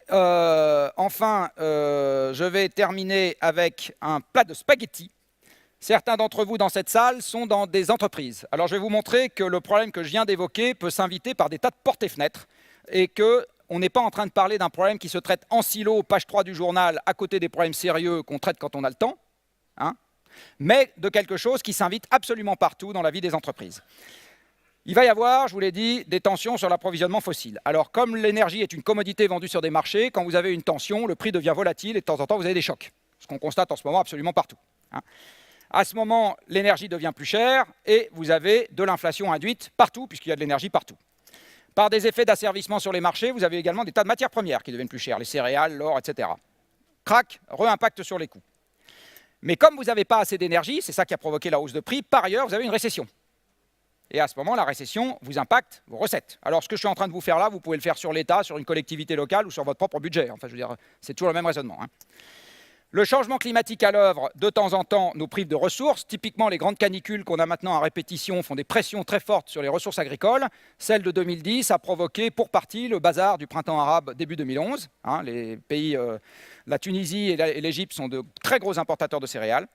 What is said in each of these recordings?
Enfin, je vais terminer avec un plat de spaghettis. Certains d'entre vous dans cette salle sont dans des entreprises. Alors je vais vous montrer que le problème que je viens d'évoquer peut s'inviter par des tas de portes et fenêtres et qu'on n'est pas en train de parler d'un problème qui se traite en silo, page 3 du journal, à côté des problèmes sérieux qu'on traite quand on a le temps, hein, mais de quelque chose qui s'invite absolument partout dans la vie des entreprises. Il va y avoir, je vous l'ai dit, des tensions sur l'approvisionnement fossile. Alors, comme l'énergie est une commodité vendue sur des marchés, quand vous avez une tension, le prix devient volatile et de temps en temps, vous avez des chocs. Ce qu'on constate en ce moment absolument partout. Hein. À ce moment, l'énergie devient plus chère et vous avez de l'inflation induite partout, puisqu'il y a de l'énergie partout. Par des effets d'asservissement sur les marchés, vous avez également des tas de matières premières qui deviennent plus chères, les céréales, l'or, etc. Crac, re-impact sur les coûts. Mais comme vous n'avez pas assez d'énergie, c'est ça qui a provoqué la hausse de prix, par ailleurs, vous avez une récession. Et à ce moment, la récession vous impacte vos recettes. Alors, ce que je suis en train de vous faire là, vous pouvez le faire sur l'État, sur une collectivité locale ou sur votre propre budget. Enfin, je veux dire, c'est toujours le même raisonnement. Hein. Le changement climatique à l'œuvre, de temps en temps, nous prive de ressources. Typiquement, les grandes canicules qu'on a maintenant à répétition font des pressions très fortes sur les ressources agricoles. Celle de 2010 a provoqué, pour partie, le bazar du printemps arabe début 2011. Hein, les pays, la Tunisie et l'Égypte sont de très gros importateurs de céréales.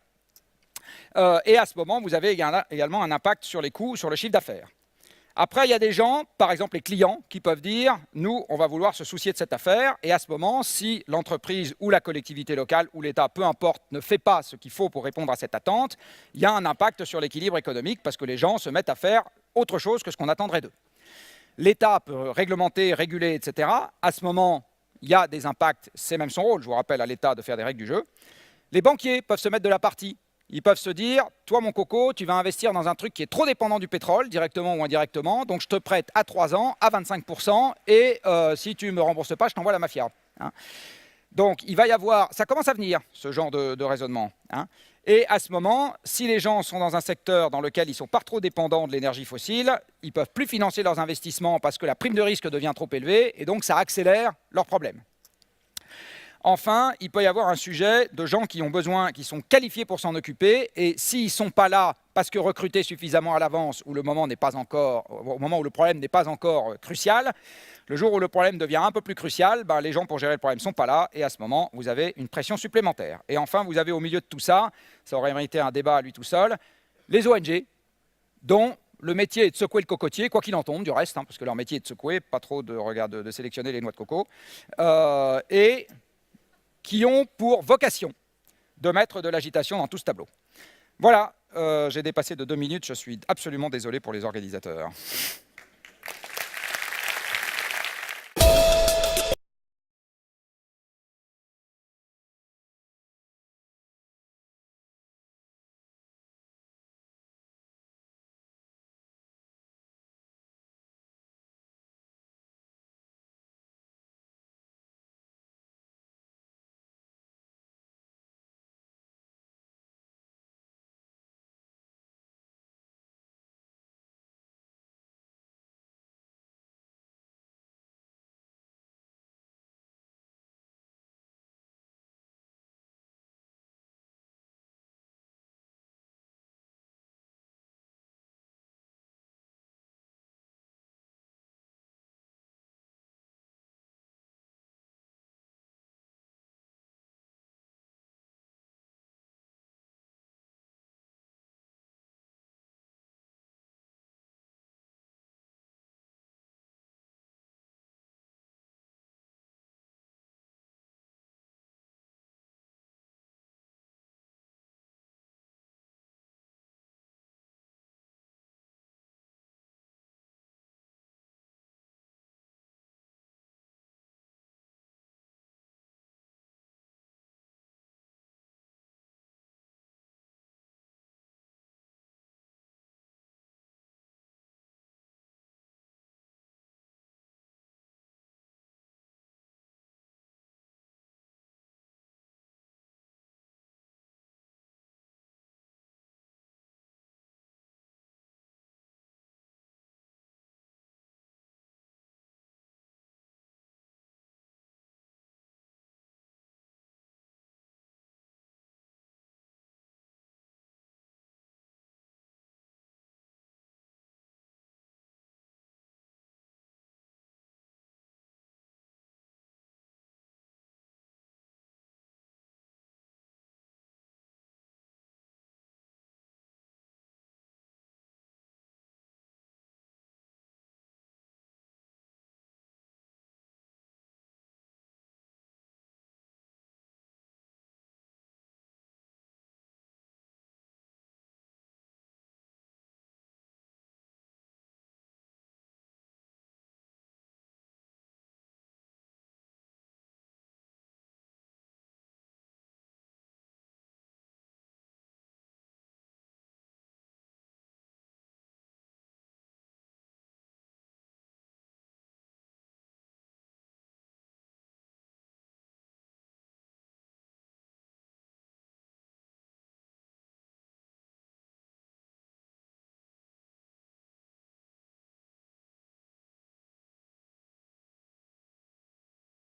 Et à ce moment, vous avez également un impact sur les coûts, sur le chiffre d'affaires. Après, il y a des gens, par exemple les clients, qui peuvent dire « nous, on va vouloir se soucier de cette affaire ». Et à ce moment, si l'entreprise ou la collectivité locale ou l'État, peu importe, ne fait pas ce qu'il faut pour répondre à cette attente, il y a un impact sur l'équilibre économique parce que les gens se mettent à faire autre chose que ce qu'on attendrait d'eux. L'État peut réglementer, réguler, etc. À ce moment, il y a des impacts, c'est même son rôle, je vous rappelle à l'État de faire des règles du jeu. Les banquiers peuvent se mettre de la partie. Ils peuvent se dire, toi mon coco, tu vas investir dans un truc qui est trop dépendant du pétrole, directement ou indirectement, donc je te prête à 3 ans, à 25%, et si tu ne me rembourses pas, je t'envoie la mafia. Hein. Donc il va y avoir, ça commence à venir, ce genre de raisonnement. Hein. Et à ce moment, si les gens sont dans un secteur dans lequel ils ne sont pas trop dépendants de l'énergie fossile, ils ne peuvent plus financer leurs investissements parce que la prime de risque devient trop élevée, et donc ça accélère leurs problèmes. Enfin, il peut y avoir un sujet de gens qui ont besoin, qui sont qualifiés pour s'en occuper, et s'ils ne sont pas là parce que recrutés suffisamment à l'avance, au moment où le problème n'est pas encore crucial, le jour où le problème devient un peu plus crucial, ben, les gens pour gérer le problème ne sont pas là, et à ce moment, vous avez une pression supplémentaire. Et enfin, vous avez au milieu de tout ça, ça aurait mérité un débat à lui tout seul, les ONG, dont le métier est de secouer le cocotier, quoi qu'il en tombe du reste, hein, parce que leur métier est de secouer, pas trop de sélectionner les noix de coco, et qui ont pour vocation de mettre de l'agitation dans tout ce tableau. Voilà, j'ai dépassé de 2 minutes, je suis absolument désolé pour les organisateurs.